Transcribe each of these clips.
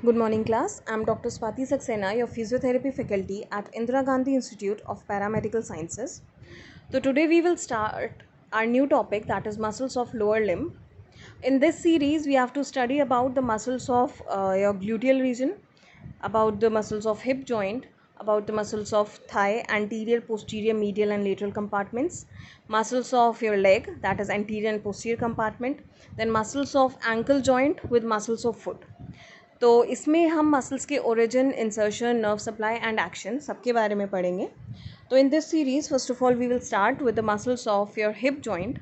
Good morning class. I am Dr. Swati Saxena, your physiotherapy faculty at Indira Gandhi Institute of Paramedical Sciences. So today we will start our new topic, that is muscles of lower limb. In this series we have to study about the muscles of your gluteal region, about the muscles of hip joint, about the muscles of thigh, anterior, posterior, medial and lateral compartments, muscles of your leg, that is anterior and posterior compartment, then muscles of ankle joint with muscles of foot. तो इसमें हम muscles के origin, insertion, nerve supply and action सबके बारे में पढ़ेंगे. तो in this series first of all we will start with the muscles of your hip joint.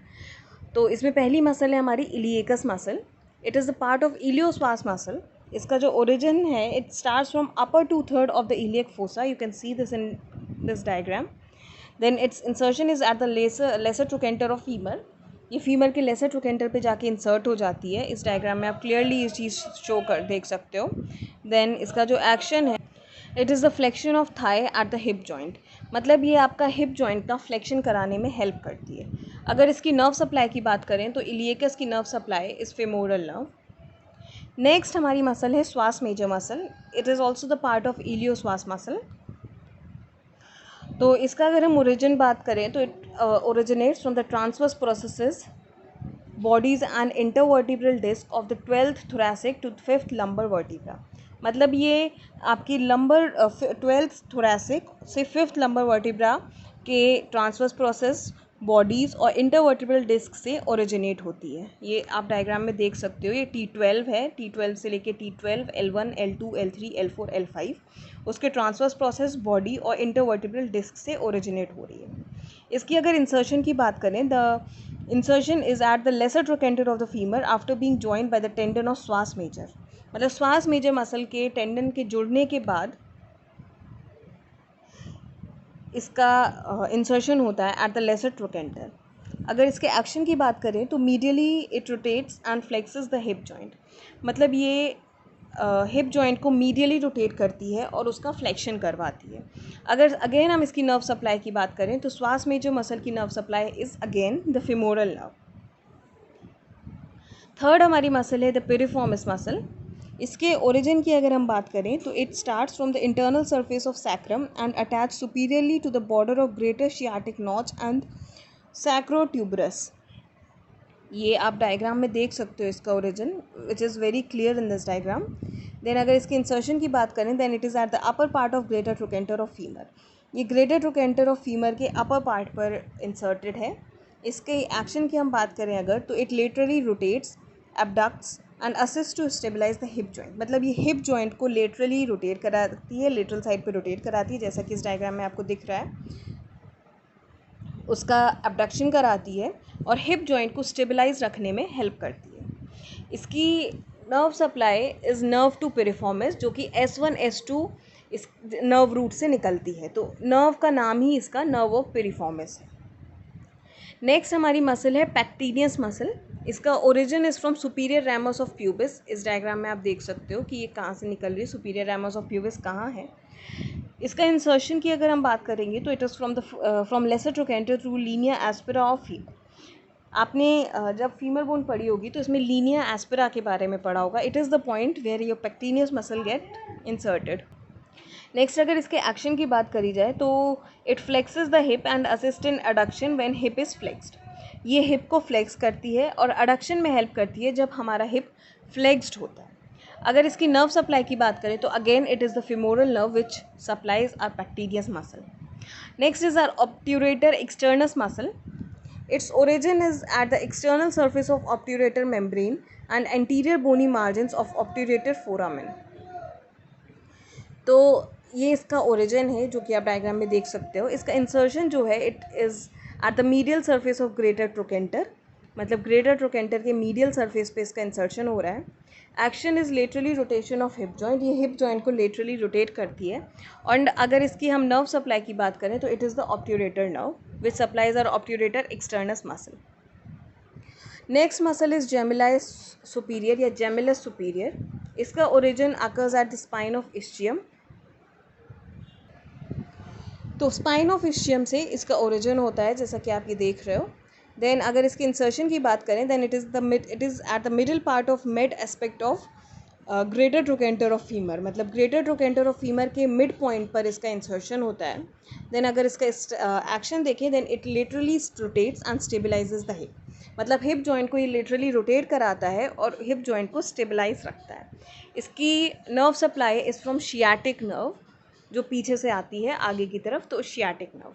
तो इसमें पहली मसल है हमारी iliacus muscle. It is the part of iliopsoas muscle. इसका जो ओरिजिन है it starts from upper 2/3 of the iliac fossa. You can see this in this diagram. Then its insertion is at the lesser trochanter of femur. ये femur के laser trochanter पे जाके insert हो जाती है. इस डायग्राम में आप क्लियरली ये चीज़ शो कर देख सकते हो. देन इसका जो एक्शन है it is the flexion of thigh at the hip joint. मतलब ये आपका हिप जॉइंट का फ्लेक्शन कराने में हेल्प करती है. अगर इसकी नर्व सप्लाई की बात करें तो इलिएकस की nerve supply is femoral nerve. Next हमारी मसल है psoas major muscle. It is also the part of iliopsoas muscle. तो इसका अगर हम ओरिजिन बात करें तो it originates from the transverse processes bodies and intervertebral disc of the 12th thoracic to 5th lumbar vertebra. मतलब ये आपकी लंबर 12th thoracic से 5th lumbar vertebra के ट्रांसवर्स प्रोसेस बॉडीज़ और इंटरवर्टिब्रल डिस्क से ओरिजिनेट होती है. ये आप डायग्राम में देख सकते हो. ये T12 है. T12 से लेके T12, L1, L2, L3, L4, L5 उसके ट्रांसवर्स प्रोसेस बॉडी और इंटरवर्टिब्रल डिस्क से ओरिजिनेट हो रही है. इसकी अगर इंसर्शन की बात करें, the insertion is at the lesser trochanter of the femur after being joined by the tendon of श्वास मेजर. मतलब श्वास मेजर मसल के टेंडन के जुड़ने के बाद इसका इंसर्शन होता है एट द लेसर ट्रोकेंटर. अगर इसके एक्शन की बात करें तो medially it rotates and flexes the hip joint. मतलब ये हिप जॉइंट को मीडियली रोटेट करती है और उसका फ्लेक्शन करवाती है. अगर अगेन हम इसकी नर्व सप्लाई की बात करें तो श्वास में जो मसल की nerve supply is again the femoral nerve. Third हमारी मसल है द पिरिफॉर्मिस मसल. इसके ओरिजिन की अगर हम बात करें तो it starts from the internal surface of sacrum and attach superiorly to the border of greater sciatic notch and sacrotuberous. ये आप डायग्राम में देख सकते हो इसका origin which is very clear in this diagram. Then अगर इसके इंसर्शन की बात करें then it is at the upper part of greater trochanter of femur. ये ग्रेटर ट्रोकेंटर ऑफ फीमर के अपर पार्ट पर इंसर्टेड है. इसके एक्शन की हम बात करें अगर तो it laterally rotates, abducts and assist to stabilise the hip joint. मतलब ये हिप जॉइंट को लेटरली रोटेट कराती है, लेटरल साइड पर रोटेट कराती है जैसा कि इस डायग्राम में आपको दिख रहा है. उसका एबडक्शन कराती है और हिप जॉइंट को स्टेबलाइज रखने में हेल्प करती है. इसकी nerve supply is nerve to piriformis जो कि S1 S2 इस नर्व रूट से निकलती है. तो नर्व का नाम ही इसका नर्व ऑफ पिरिफॉर्मिस है. नेक्स्ट हमारी मसल है पैक्टिनियस मसल. इसका origin is from superior ramus of pubis. इस डायग्राम में आप देख सकते हो कि ये कहाँ से निकल रही है, सुपीरियर रैमस ऑफ प्यूबिस कहाँ है. इसका इंसर्शन की अगर हम बात करेंगे तो it is from lesser trochanter through linea aspera of femur. आपने जब फीमर बोन पढ़ी होगी तो इसमें लीनिया एस्पिरा के बारे में पढ़ा होगा. It is the point where your pectineus muscle get inserted. Next अगर इसके एक्शन की बात करी जाए तो it flexes the hip and assist in adduction when hip is flexed. ये हिप को फ्लेक्स करती है और अडक्शन में हेल्प करती है जब हमारा हिप फ्लेक्स्ड होता है. अगर इसकी नर्व सप्लाई की बात करें तो again it is the femoral nerve which supplies our pectineus muscle. Next is our obturator externus muscle. Its origin is at the external surface of obturator membrane and anterior bony margins of obturator foramen. तो ये इसका origin है जो कि आप diagram में देख सकते हो. इसका इंसर्शन जो है it is at the medial surface of greater trochanter. मतलब ग्रेटर ट्रोकेंटर के मीडियल सरफेस पे इसका इंसर्शन हो रहा है. Action is laterally rotation of hip joint. ये हिप जॉइंट को लेटरली रोटेट करती है. और अगर इसकी हम नर्व सप्लाई की बात करें तो it is the obturator nerve which supplies our obturator externus muscle. Next muscle is gemelli superior या जेमिलस सुपीरियर. इसका origin occurs at the spine of ischium. तो स्पाइन ऑफ इस्चियम से इसका ओरिजिन होता है जैसा कि आप ये देख रहे हो. देन अगर इसके इंसर्शन की बात करें then it is at the middle part of mid aspect of greater trochanter of femur, मतलब ग्रेटर ट्रोकेंटर ऑफ फीमर के मिड पॉइंट पर इसका इंसर्शन होता है. देन अगर इसका एक्शन देखें, then it literally rotates and stabilises the hip. मतलब हिप जॉइंट को ये लिटरली रोटेट कराता है और हिप जॉइंट को स्टेबलाइज रखता है. इसकी nerve supply is from sciatic nerve, जो पीछे से आती है आगे की तरफ, तो sciatic nerve.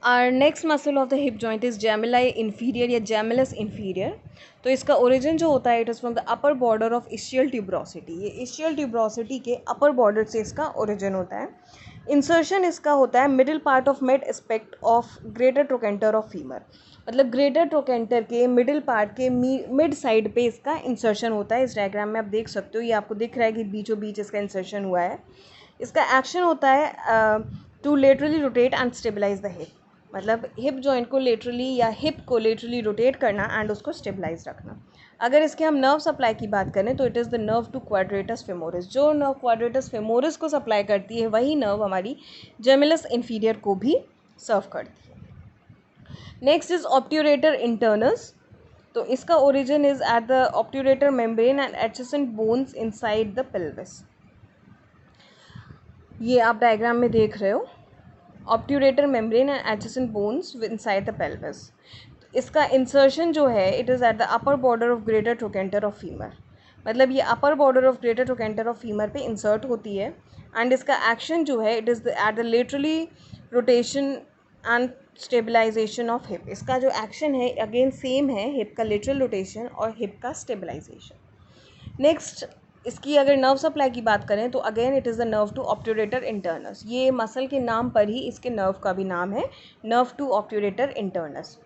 Our next muscle of the hip joint is gemelli inferior या जेमिलस इन्फीरियर. तो इसका ओरिजिन जो होता है it is from the upper border of ischial tuberosity. ये इशियल ट्यूब्रोसिटी के अपर बॉर्डर से इसका ओरिजिन होता है. इंसर्शन इसका होता है middle part of mid aspect of greater trochanter of femur. मतलब ग्रेटर ट्रोकेंटर के मिडिल पार्ट के मिड साइड पे इसका इंसर्शन होता है. इस डायग्राम में आप देख सकते हो, ये आपको दिख रहा है कि बीचों बीच इसका इंसर्शन हुआ है. इसका एक्शन होता है to laterally rotate and stabilise the hip. मतलब हिप जॉइंट को लेटरली या हिप को लेटरली रोटेट करना एंड उसको स्टेबलाइज रखना. अगर इसके हम नर्व सप्लाई की बात करें तो it is the nerve to quadratus femoris. जो नर्व क्वाड्रेटस फेमोरिस को सप्लाई करती है वही नर्व हमारी जेमिलस इन्फीरियर को भी सर्व करती है. Next is obturator internus. तो इसका origin is at the obturator membrane and adjacent bones inside the pelvis. ये आप डायग्राम में देख रहे हो, obturator membrane and adjacent bones inside the pelvis. इसका इंसर्शन जो है it is at the upper border of greater trochanter of femur. मतलब ये अपर border of greater trochanter of femur पे इंसर्ट होती है. एंड इसका एक्शन जो है it is at the laterally rotation and stabilisation of hip. इसका जो एक्शन है अगेन सेम है, हिप का लेटरल रोटेशन और हिप का स्टेबलाइजेशन. नेक्स्ट इसकी अगर नर्व सप्लाई की बात करें तो again it is the nerve to obturator internus. ये मसल के नाम पर ही इसके नर्व का भी नाम है, nerve to obturator internus.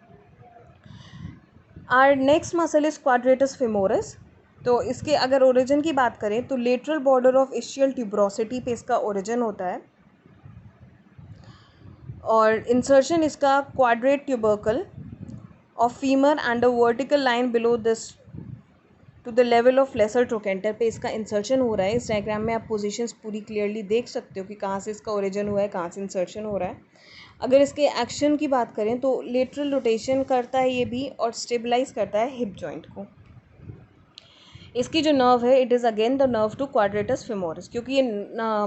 Our next muscle is quadratus femoris. तो इसके अगर ओरिजिन की बात करें तो lateral border of ischial tuberosity पे इसका ओरिजिन होता है और इंसर्शन इसका quadrate tubercle of femur and a vertical line below this to the level of lesser trochanter पे इसका इंसर्शन हो रहा है. इस डायग्राम में आप पोजीशंस पूरी क्लियरली देख सकते हो कि कहाँ से इसका ओरिजिन हुआ है, कहाँ से इंसर्शन हो रहा है. अगर इसके एक्शन की बात करें तो लेटरल रोटेशन करता है ये भी और स्टेबलाइज करता है हिप जॉइंट को. इसकी जो नर्व है it is again the nerve to quadratus femoris. क्योंकि ये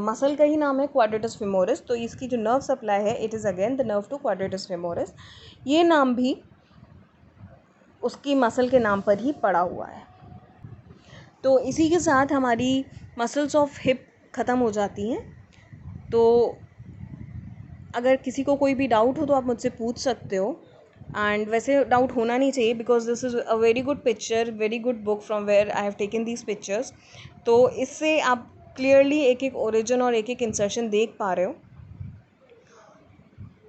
मसल का ही नाम है क्वाड्रेटस फेमोरिस, तो इसकी जो नर्व सप्लाई है it is again the nerve to quadratus femoris. ये नाम भी उसकी मसल के नाम पर ही पड़ा हुआ है. तो इसी के साथ हमारी मसल्स ऑफ हिप ख़त्म हो जाती हैं. तो अगर किसी को कोई भी डाउट हो तो आप मुझसे पूछ सकते हो. एंड वैसे डाउट होना नहीं चाहिए because this is a very good picture, very good book from where I have taken these pictures. तो इससे आप क्लियरली एक एक ओरिजिन और एक एक इंसर्शन देख पा रहे हो.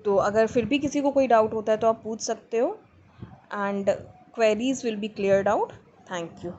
तो अगर फिर भी किसी को कोई डाउट होता है तो आप पूछ सकते हो and queries will be cleared out. Thank you.